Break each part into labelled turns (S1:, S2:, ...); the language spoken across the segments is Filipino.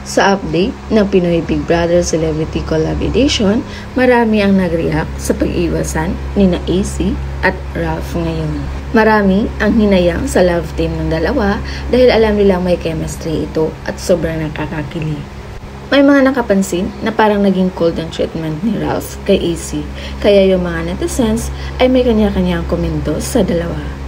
S1: Sa update ng Pinoy Big Brother Celebrity Collab Edition, marami ang nag-react sa pag-iwasan ni na AC at Ralph ngayon. Marami ang hinayang sa love team ng dalawa dahil alam nilang may chemistry ito at sobrang nakakakilig. May mga nakapansin na parang naging cold ang treatment ni Ralph kay AC, kaya yung mga netizens ay may kanya-kanyang komento sa dalawa.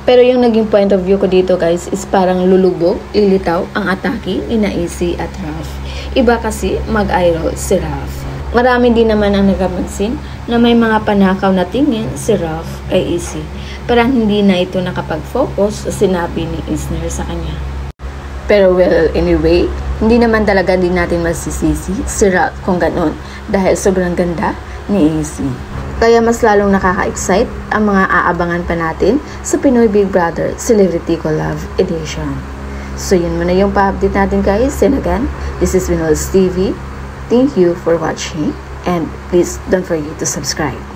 S1: Pero yung naging point of view ko dito guys is parang lulubog, lilitaw ang atake ni na AC at Ralph. Iba kasi mag-eye roll si Ralph. Marami din naman ang nagkapansin na may mga panakaw na tingin si Ralph kay AC. Parang hindi na ito nakapag-focus sa sinabi ni Isner sa kanya. Pero well, anyway, hindi naman talaga din natin masisisi si Ralph kung ganon dahil sobrang ganda ni AC. Kaya mas lalong nakaka-excite ang mga aabangan pa natin sa Pinoy Big Brother Celebrity Collab Edition. So yun muna yung pa-update natin guys. And again, this is Winol's TV. Thank you for watching and please don't forget to subscribe.